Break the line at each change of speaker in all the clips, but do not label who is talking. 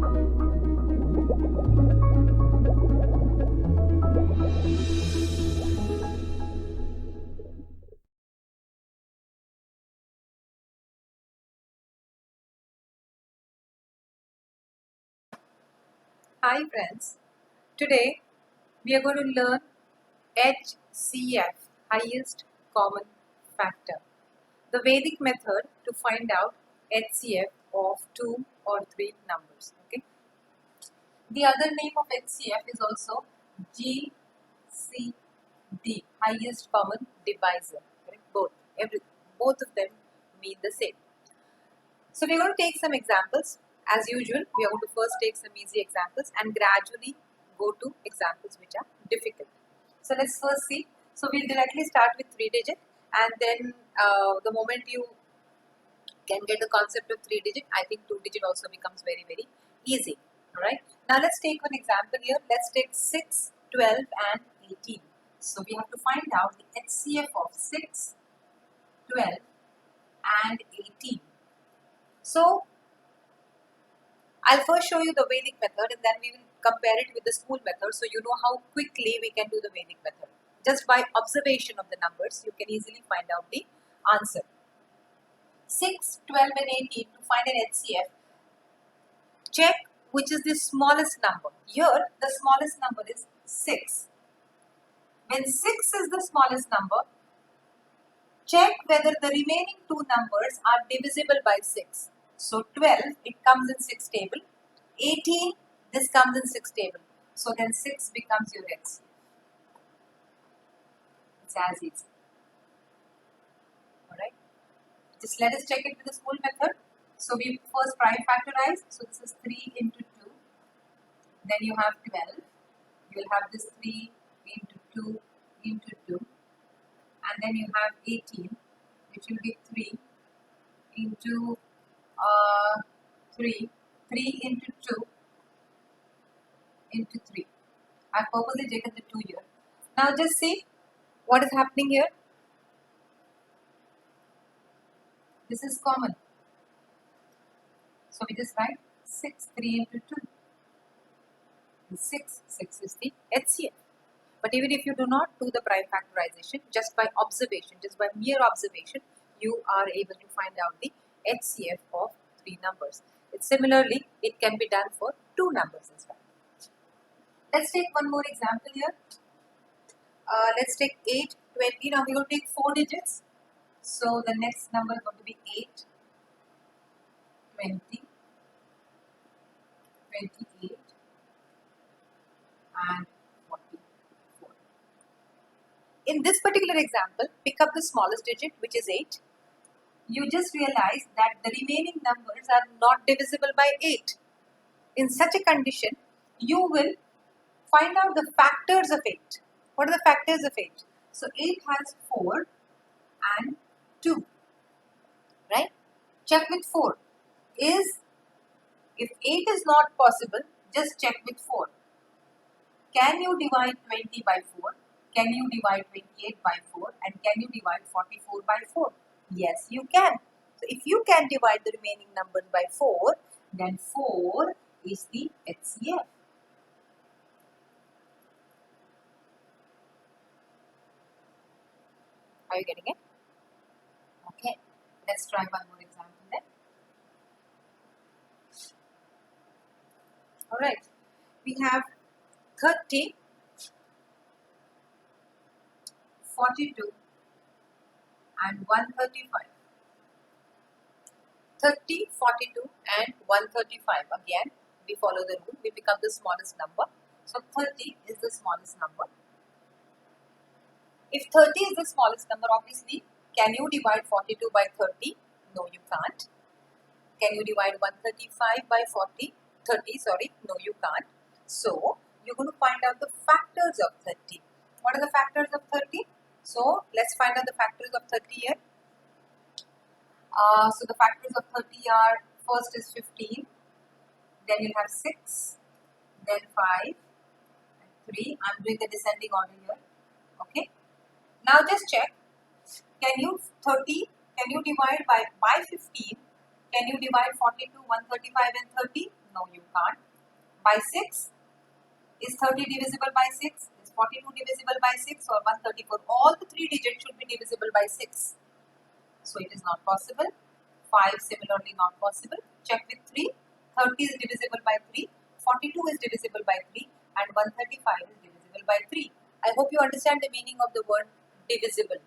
Hi friends, today we are going to learn HCF, highest common factor, the Vedic method to find out HCF of 2 or 3 numbers. Okay. The other name of HCF is also GCD, highest common divisor. Correct? Both of them mean the same. So we're going to take some examples. As usual, we are going to first take some easy examples and gradually go to examples which are difficult. So let's first see. So we'll directly start with 3-digit, and then the moment you can get the concept of 3-digit, I think 2-digit also becomes very, very easy. Alright. Now let's take one example here. Let's take 6, 12 and 18. So we have to find out the HCF of 6, 12 and 18. So I'll first show you the Vedic method and then we will compare it with the school method so you know how quickly we can do the Vedic method. Just by observation of the numbers, you can easily find out the answer. 6, 12 and 18, to find an HCF, check which is the smallest number. Here, the smallest number is 6. When 6 is the smallest number, check whether the remaining two numbers are divisible by 6. So 12, it comes in 6 table. 18, this comes in 6 table. So then 6 becomes your HCF. It's as easy. Alright. Just let us check it with the school method. So we first prime factorize. So this is 3 into 2. Then you have 12. You will have this 3 into 2 into 2. And then you have 18, which will be 3 into 3 into 2 into 3. I have purposely taken the 2 here. Now just see what is happening here. This is common. So we just write 6, 3 into 2. 6 is the HCF. But even if you do not do the prime factorization, just by observation, just by mere observation, you are able to find out the HCF of 3 numbers. Similarly, it can be done for 2 numbers as well. Let's take one more example here. Let's take 8, 20. Now we will take 4 digits. So the next number is going to be 8, 20, 28 and 44. In this particular example, pick up the smallest digit, which is 8. You just realize that the remaining numbers are not divisible by 8. In such a condition, you will find out the factors of 8. What are the factors of 8? So 8 has 4 and 2. Right? Check with 4. If 8 is not possible, just check with 4. Can you divide 20 by 4? Can you divide 28 by 4? And can you divide 44 by 4? Yes, you can. So if you can divide the remaining numbers by 4, then 4 is the HCF. Are you getting it? Okay. Let's try one more example then. Alright. We have 30, 42 and 135. 30, 42 and 135. Again, we follow the rule. We pick up the smallest number. So 30 is the smallest number. If 30 is the smallest number, obviously, can you divide 42 by 30? No, you can't. Can you divide 135 by 30? No, you can't. So, you're going to find out the factors of 30. What are the factors of 30? So, let's find out the factors of 30 here. So, the factors of 30 are, first is 15, then you have 6, then 5, and 3. I'm doing the descending order here. Okay. Now, just check. Can you divide by 15? Can you divide 42, 135 and 30? No, you can't. By 6? Is 30 divisible by 6? Is 42 divisible by 6 or 134? All the three digits should be divisible by 6. So it is not possible. 5 similarly not possible. Check with 3. 30 is divisible by 3. 42 is divisible by 3 and 135 is divisible by 3. I hope you understand the meaning of the word divisible.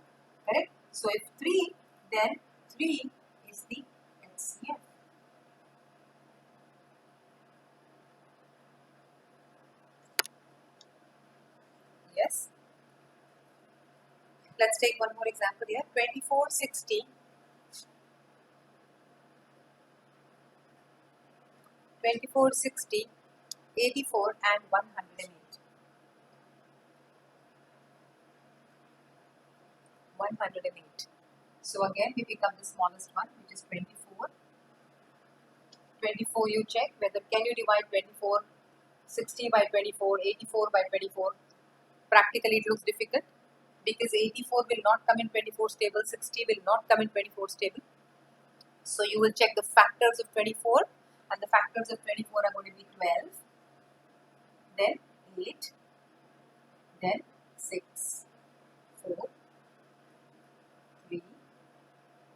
Correct? So if 3, then 3 is the HCF. Yes. Let's take one more example here. 24, 60. 24, 60, 84 and 108. 108. So again we pick up the smallest one, which is 24. 24 you check whether can you divide 24, 60 by 24, 84 by 24. Practically it looks difficult because 84 will not come in 24 stable, 60 will not come in 24 stable. So you will check the factors of 24 and the factors of 24 are going to be 12, then 8, then 6, 4, 3,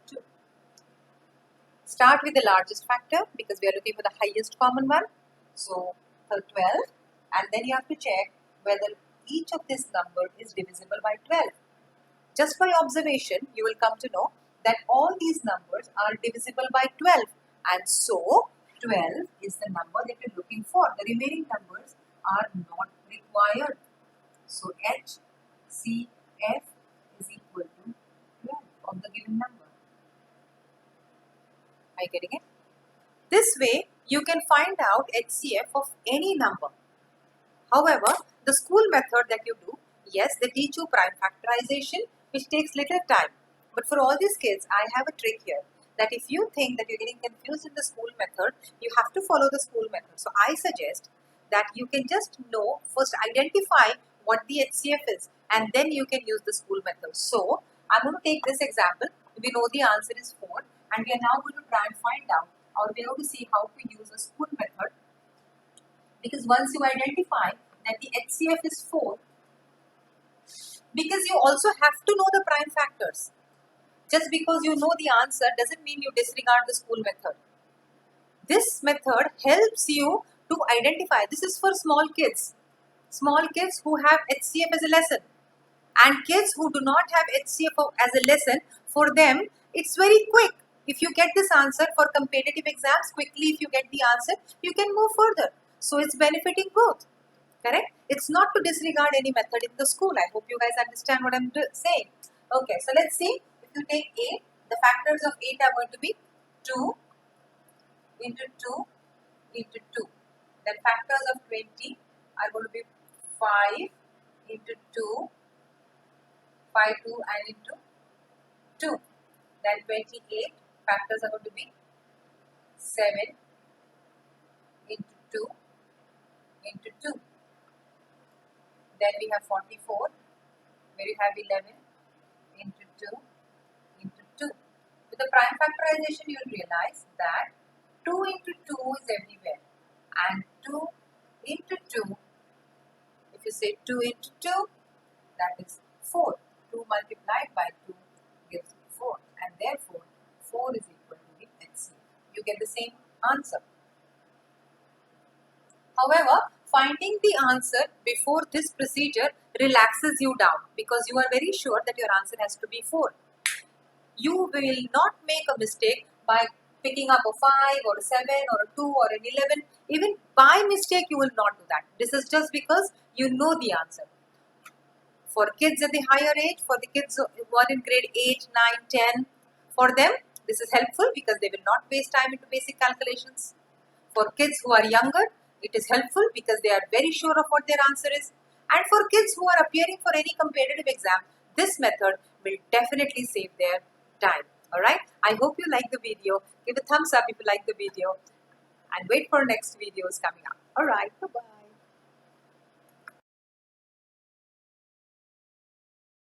2. Start with the largest factor because we are looking for the highest common one. So 12, and then you have to check whether each of this number is divisible by 12. Just by observation, you will come to know that all these numbers are divisible by 12, and so 12 is the number that you're looking for. The remaining numbers are not required. So HCF is equal to 12 of the given number. Are you getting it? This way, you can find out HCF of any number. However, the school method that you do, yes, they teach you prime factorization, which takes little time. But for all these kids, I have a trick here that if you think that you're getting confused in the school method, you have to follow the school method. So I suggest that you can just know, first identify what the HCF is, and then you can use the school method. So I'm going to take this example. We know the answer is 4, and we are now going to try and find out, or we are going to see how to use a school method. Because once you identify that the HCF is 4, because you also have to know the prime factors. Just because you know the answer doesn't mean you disregard the school method. This method helps you to identify. This is for small kids who have HCF as a lesson. And kids who do not have HCF as a lesson, for them, it's very quick. If you get this answer for competitive exams, quickly if you get the answer, you can move further. So it's benefiting both. Correct? It's not to disregard any method in the school. I hope you guys understand what I'm saying. Okay, so let's see. If you take 8, the factors of 8 are going to be 2 into 2 into 2. Then factors of 20 are going to be 5 into 2, 5, 2 and into 2. Then 28 factors are going to be 7 into 2 into 2. Then we have 44, where you have 11 into 2 into 2. With the prime factorization, you will realize that 2 into 2 is everywhere. And 2 into 2, if you say 2 into 2, that is 4. 2 multiplied by 2 gives 4. And therefore, 4 is equal to the HCF. You get the same answer. However, finding the answer before this procedure relaxes you down because you are very sure that your answer has to be 4. You will not make a mistake by picking up a 5 or a 7 or a 2 or an 11. Even by mistake, you will not do that. This is just because you know the answer. For kids at the higher age, for the kids who are in grade 8, 9, 10, for them, this is helpful because they will not waste time into basic calculations. For kids who are younger, it is helpful because they are very sure of what their answer is. And for kids who are appearing for any competitive exam, this method will definitely save their time. Alright, I hope you like the video. Give a thumbs up if you like the video and wait for next videos coming up. Alright, bye-bye.